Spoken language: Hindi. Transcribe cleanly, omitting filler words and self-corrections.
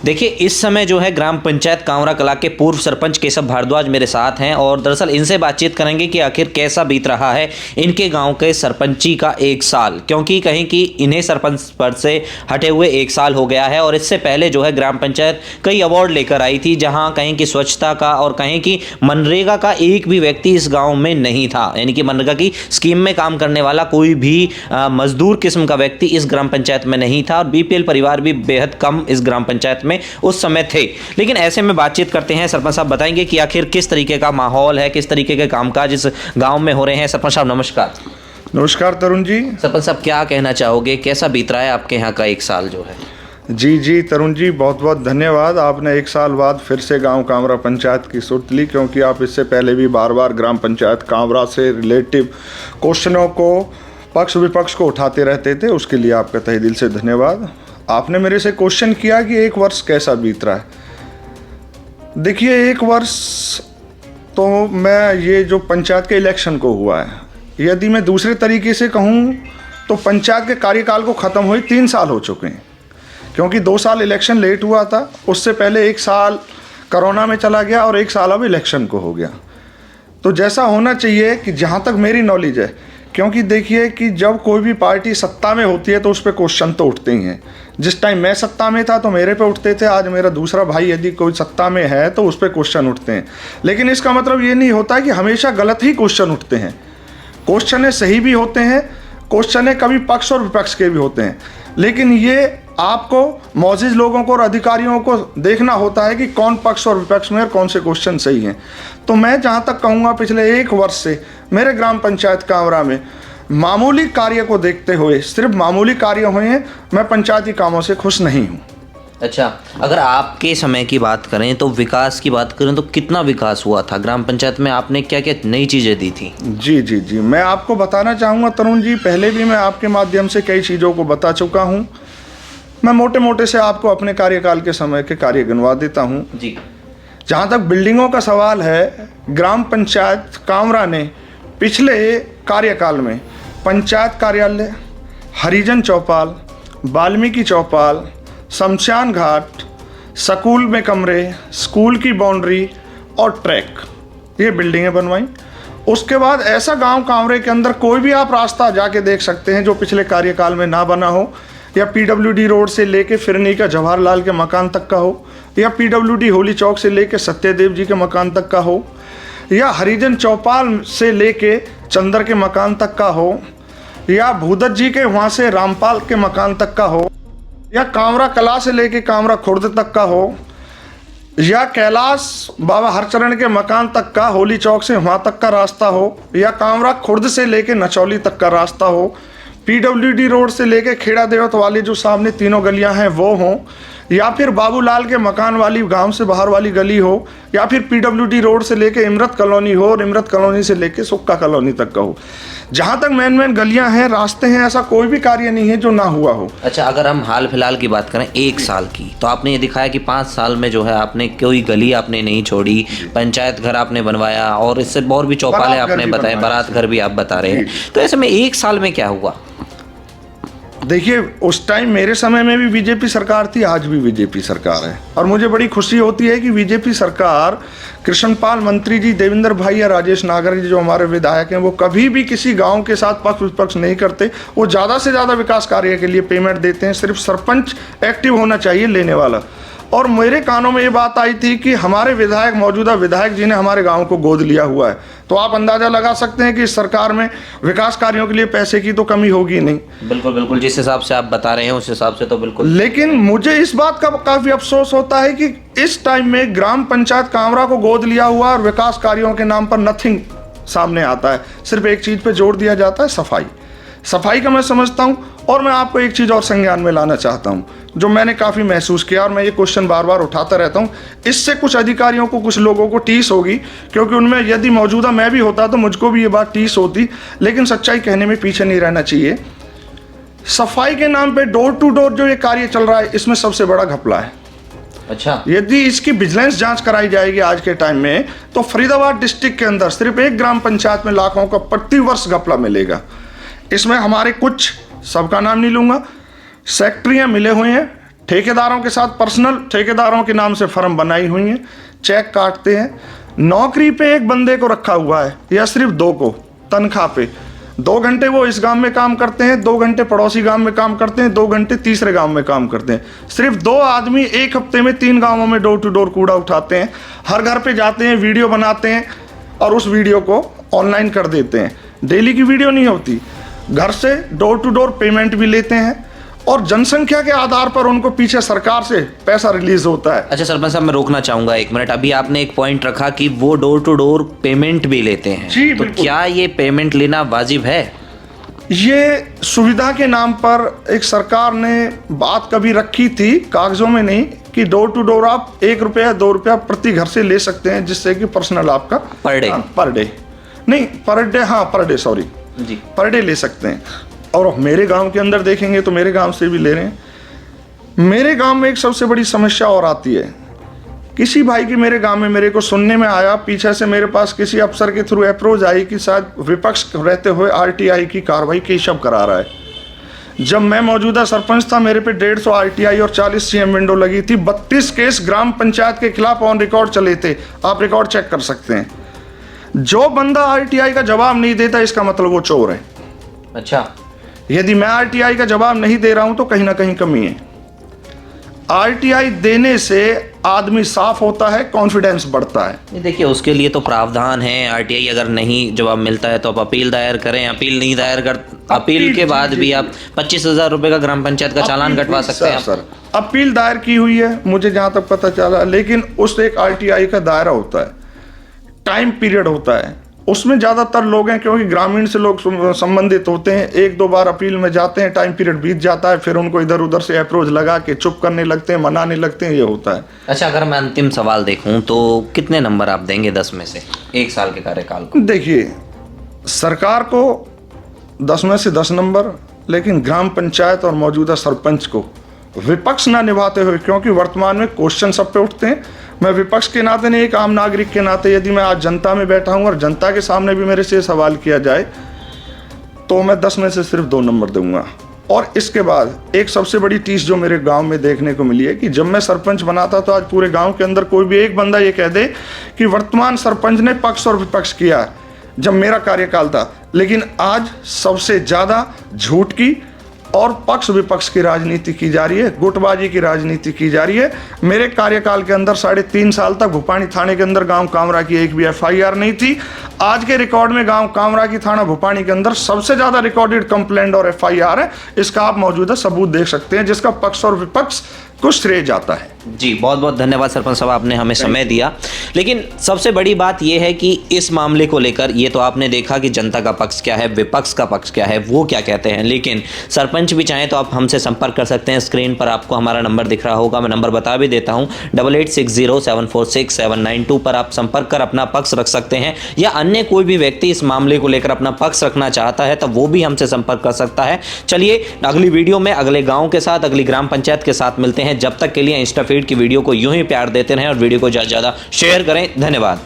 देखिए, इस समय जो है ग्राम पंचायत कांवरा कला के पूर्व सरपंच केशव भारद्वाज मेरे साथ हैं और दरअसल इनसे बातचीत करेंगे कि आखिर कैसा बीत रहा है इनके गांव के सरपंची का 1 साल, क्योंकि कहीं कि इन्हें सरपंच पद से हटे हुए 1 साल हो गया है और इससे पहले जो है ग्राम पंचायत कई अवार्ड लेकर आई थी, जहां कहीं की स्वच्छता का और कहीं की मनरेगा का एक भी व्यक्ति इस गाँव में नहीं था। यानी कि मनरेगा की स्कीम में काम करने वाला कोई भी मजदूर किस्म का व्यक्ति इस ग्राम पंचायत में नहीं था और बीपीएल परिवार भी बेहद कम इस ग्राम पंचायत में उस समय थे। लेकिन ऐसे में बातचीत करते हैं, सरपंच साहब बताएंगे कि आखिर किस तरीके का माहौल है, किस तरीके के कामकाज इस गांव में हो रहे हैं। सरपंच साहब नमस्कार। नमस्कार तरुण जी। सरपंच साहब क्या कहना चाहोगे, कैसा बीत रहा है आपके यहाँ का 1 साल जो है? जी तरुण जी, बहुत बहुत धन्यवाद। आपने 1 साल बाद फिर से गांव कांवरा पंचायत की सुर्त ली, क्योंकि आप इससे पहले भी बार बार ग्राम पंचायत कांवरा से रिलेटिव क्वेश्चनों को पक्ष विपक्ष को उठाते रहते थे। उसके लिए आपका तहे दिल से धन्यवाद। आपने मेरे से क्वेश्चन किया कि 1 वर्ष कैसा बीत रहा है। देखिए, 1 वर्ष तो मैं ये जो पंचायत के इलेक्शन को हुआ है, यदि मैं दूसरे तरीके से कहूँ तो पंचायत के कार्यकाल को ख़त्म हुए 3 साल हो चुके हैं, क्योंकि 2 साल इलेक्शन लेट हुआ था। उससे पहले 1 साल कोरोना में चला गया और 1 साल अब इलेक्शन को हो गया। तो जैसा होना चाहिए कि जहाँ तक मेरी नॉलेज है, क्योंकि देखिए कि जब कोई भी पार्टी सत्ता में होती है तो उस पर क्वेश्चन तो उठते ही हैं। जिस टाइम मैं सत्ता में था तो मेरे पे उठते थे, आज मेरा दूसरा भाई यदि कोई सत्ता में है तो उस पर क्वेश्चन उठते हैं। लेकिन इसका मतलब ये नहीं होता कि हमेशा गलत ही क्वेश्चन उठते हैं। क्वेश्चन सही भी होते हैं, क्वेश्चन कभी पक्ष और विपक्ष के भी होते हैं, लेकिन ये आपको मौजूद लोगों को और अधिकारियों को देखना होता है कि कौन पक्ष और विपक्ष में और कौन से क्वेश्चन सही हैं। तो मैं जहाँ तक कहूँगा, पिछले 1 वर्ष से मेरे ग्राम पंचायत कांवरा में मामूली कार्य को देखते हुए, सिर्फ मामूली कार्य हुए हैं, मैं पंचायती कामों से खुश नहीं हूँ। अच्छा, अगर आपके समय की बात करें तो विकास की बात करें तो कितना विकास हुआ था ग्राम पंचायत में? आपने क्या क्या नई चीज़ें दी थी? जी, मैं आपको बताना चाहूँगा तरुण जी, पहले भी मैं आपके माध्यम से कई चीज़ों को बता चुका हूँ। मैं मोटे मोटे से आपको अपने कार्यकाल के समय के कार्य गिनवा देता हूँ जी। जहाँ तक बिल्डिंगों का सवाल है, ग्राम पंचायत कांवरा ने पिछले कार्यकाल में पंचायत कार्यालय, हरिजन चौपाल, वाल्मीकि चौपाल, शमशान घाट, स्कूल में कमरे, स्कूल की बाउंड्री और ट्रैक, ये बिल्डिंगें बनवाई। उसके बाद ऐसा गांव कांवरे के अंदर कोई भी आप रास्ता जाके देख सकते हैं जो पिछले कार्यकाल में ना बना हो, या पीडब्ल्यूडी रोड से लेके फिरनी का जवाहरलाल के मकान तक का हो, या पीडब्ल्यूडी होली चौक से लेके सत्यदेव जी के मकान तक का हो, या हरिजन चौपाल से लेके चंदर के मकान तक का हो, या भूदत्त जी के वहाँ से रामपाल के मकान तक का हो, या कांवरा कला से लेके कांवरा खुर्द तक का हो, या कैलाश बाबा हरचरण के मकान तक का होली चौक से वहाँ तक का रास्ता हो, या कांवरा खुर्द से लेके नचौली तक का रास्ता हो, पीडब्ल्यूडी रोड से लेके खेड़ा देवत वाली जो सामने 3 गलियां हैं वो हों, या फिर बाबूलाल के मकान वाली गांव से बाहर वाली गली हो, या फिर पीडब्ल्यूडी रोड से लेके इमरत कॉलोनी हो और इमरत कॉलोनी से लेके सुक्का कॉलोनी तक का हो। जहां तक मेन गलियां हैं, रास्ते हैं, ऐसा कोई भी कार्य नहीं है जो ना हुआ हो। अच्छा, अगर हम हाल फिलहाल की बात करें 1 साल की, तो आपने ये दिखाया कि 5 साल में जो है आपने कोई गली आपने नहीं छोड़ी, पंचायत घर आपने बनवाया और इससे और भी चौपाले आपने बताए, बारात घर भी आप बता रहे हैं। तो ऐसे में 1 साल में क्या हुआ? देखिए, उस टाइम मेरे समय में भी बीजेपी सरकार थी, आज भी बीजेपी सरकार है, और मुझे बड़ी खुशी होती है कि बीजेपी सरकार, कृष्णपाल मंत्री जी, देवेंद्र भाई या राजेश नागर जी जो हमारे विधायक हैं, वो कभी भी किसी गांव के साथ पक्ष विपक्ष नहीं करते। वो ज़्यादा से ज़्यादा विकास कार्य के लिए पेमेंट देते हैं। सिर्फ सरपंच एक्टिव होना चाहिए लेने वाला। और मेरे कानों में ये बात आई थी कि हमारे विधायक, मौजूदा विधायक जी ने हमारे गांव को गोद लिया हुआ है, तो आप अंदाजा लगा सकते हैं कि इस सरकार में विकास कार्यों के लिए पैसे की तो कमी होगी नहीं। बिल्कुल, जिस हिसाब से आप बता रहे हैं उस हिसाब से तो बिल्कुल। लेकिन मुझे इस बात का काफी अफसोस होता है कि इस टाइम में ग्राम पंचायत कांवरा को गोद लिया हुआ और विकास कार्यों के नाम पर नथिंग सामने आता है। सिर्फ एक चीज पे जोर दिया जाता है, सफाई का मैं समझता हूँ। और मैं आपको एक चीज़ और संज्ञान में लाना चाहता हूँ जो मैंने काफ़ी महसूस किया, और मैं ये क्वेश्चन बार बार उठाता रहता हूँ। इससे कुछ अधिकारियों को, कुछ लोगों को टीस होगी, क्योंकि उनमें यदि मौजूदा मैं भी होता तो मुझको भी ये बात टीस होती, लेकिन सच्चाई कहने में पीछे नहीं रहना चाहिए। सफाई के नाम पे डोर टू डोर जो ये कार्य चल रहा है, इसमें सबसे बड़ा घपला है। अच्छा, यदि इसकी विजिलेंस जांच कराई जाएगी आज के टाइम में, तो फरीदाबाद डिस्ट्रिक्ट के अंदर सिर्फ एक ग्राम पंचायत में लाखों का प्रति वर्ष घपला मिलेगा। इसमें हमारे कुछ, सबका नाम नहीं लूंगा, सेक्रेटरियां मिले हुए हैं, ठेकेदारों के साथ पर्सनल ठेकेदारों के नाम से फर्म बनाई हुई है, चेक काटते हैं। नौकरी पे एक बंदे को रखा हुआ है या सिर्फ 2 को तनख्वाह पे, 2 घंटे वो इस गांव में काम करते हैं, 2 घंटे पड़ोसी गांव में काम करते हैं, 2 घंटे तीसरे गांव में काम करते हैं। सिर्फ 2 आदमी एक हफ्ते में 3 गांवों में डोर टू डोर कूड़ा उठाते हैं, हर घर पे जाते हैं, वीडियो बनाते हैं और उस वीडियो को ऑनलाइन कर देते हैं। डेली की वीडियो नहीं होती, घर से डोर टू डोर पेमेंट भी लेते हैं और जनसंख्या के आधार पर उनको पीछे सरकार से पैसा रिलीज होता है। अच्छा सरपंच साहब, मैं रोकना चाहूंगा 1 मिनट। अभी आपने एक पॉइंट रखा कि वो डोर टू डोर पेमेंट भी लेते हैं। जी, तो बिल्कुल। क्या ये पेमेंट लेना वाजिब है? ये सुविधा के नाम पर एक सरकार ने बात कभी रखी थी, कागजों में नहीं, कि डोर टू डोर आप 1 रुपया 2 रुपया प्रति घर से ले सकते हैं, जिससे कि पर्सनल आपका पर डे नहीं, पर डे सॉरी जी, पर डे ले सकते हैं। और मेरे गांव के अंदर देखेंगे तो मेरे गांव से भी ले रहे हैं। मेरे गांव में एक सबसे बड़ी समस्या और आती है, किसी भाई की मेरे गांव में मेरे को सुनने में आया, पीछे से मेरे पास किसी अफसर के थ्रू अप्रोच आई कि शायद विपक्ष रहते हुए आरटीआई की कार्रवाई केशव करा रहा है। जब मैं मौजूदा सरपंच था, मेरे पे 150 आरटीआई और 40 सीएम विंडो लगी थी। 32 केस ग्राम पंचायत के खिलाफ ऑन रिकॉर्ड चले थे, आप रिकॉर्ड चेक कर सकते हैं। जो बंदा आरटीआई का जवाब नहीं देता, इसका मतलब वो चोर है। अच्छा, यदि मैं आरटीआई का जवाब नहीं दे रहा हूं तो कहीं ना कहीं कमी है। आरटीआई देने से आदमी साफ होता है, कॉन्फिडेंस बढ़ता है। ये देखिए, उसके लिए तो प्रावधान है। आरटीआई अगर नहीं जवाब मिलता है तो आप अपील दायर करें, अपील नहीं दायर कर, अपील के बाद भी आप 25,000 रुपए का ग्राम पंचायत का चालान कटवा सकते हैं। सर, अपील दायर की हुई है मुझे जहां तक पता चला, लेकिन उस एक आरटीआई का दायरा होता है, टाइम पीरियड होता है, उसमें ज़्यादातर लोग हैं, क्योंकि ग्रामीण से लोग संबंधित होते हैं, 1-2 बार अपील में जाते हैं, टाइम पीरियड बीत जाता है, फिर उनको इधर उधर से अप्रोच लगा के चुप करने लगते हैं, मनाने लगते हैं, ये होता है। अच्छा, अगर मैं अंतिम सवाल देखूं तो कितने नंबर आप देंगे 10 में से 1 साल के कार्यकाल को? देखिए, सरकार को 10 में से 10 नंबर, लेकिन ग्राम पंचायत और मौजूदा सरपंच को विपक्ष ना निभाते हुए, क्योंकि वर्तमान में क्वेश्चन सब पे उठते हैं। मैं विपक्ष के नाते नहीं, एक आम नागरिक के नाते, यदि मैं आज जनता में बैठा हूं और जनता के सामने भी मेरे से सवाल किया जाए तो मैं 10 में से सिर्फ 2 नंबर दूंगा। और इसके बाद एक सबसे बड़ी चीज जो मेरे गांव में देखने को मिली है कि जब मैं सरपंच बना था तो आज पूरे गांव के अंदर कोई भी एक बंदा ये कह दे कि वर्तमान सरपंच ने पक्ष और विपक्ष किया जब मेरा कार्यकाल था। लेकिन आज सबसे ज्यादा झूठ की और पक्ष विपक्ष की राजनीति की जा रही है, गुटबाजी की राजनीति की जा रही है। मेरे कार्यकाल के अंदर 3.5 साल तक भूपानी थाने के अंदर गांव कामरा की एक भी एफआईआर नहीं थी। आज के रिकॉर्ड में गांव कामरा की थाना भूपानी के अंदर सबसे ज्यादा रिकॉर्डेड कंप्लेंट और एफआईआर है। इसका आप मौजूदा सबूत देख सकते हैं, जिसका पक्ष और विपक्ष को श्रेय जाता है। जी, बहुत बहुत धन्यवाद सरपंच साहब, आपने हमें समय दिया। लेकिन सबसे बड़ी बात यह है कि इस मामले को लेकर ये तो आपने देखा कि जनता का पक्ष क्या है, विपक्ष का पक्ष क्या है, वो क्या कहते हैं। लेकिन सरपंच भी चाहें तो आप हमसे संपर्क कर सकते हैं। स्क्रीन पर आपको हमारा नंबर दिख रहा होगा, मैं नंबर बता भी देता हूँ, 8860746792 पर आप संपर्क कर अपना पक्ष रख सकते हैं। या अन्य कोई भी व्यक्ति इस मामले को लेकर अपना पक्ष रखना चाहता है तो वो भी हमसे संपर्क कर सकता है। चलिए, अगली वीडियो में अगले गाँव के साथ, अगली ग्राम पंचायत के साथ मिलते हैं। जब तक के लिए इंस्टाफीड की वीडियो को यूं ही प्यार देते रहें और वीडियो को ज़्यादा से ज़्यादा शेयर करें। धन्यवाद।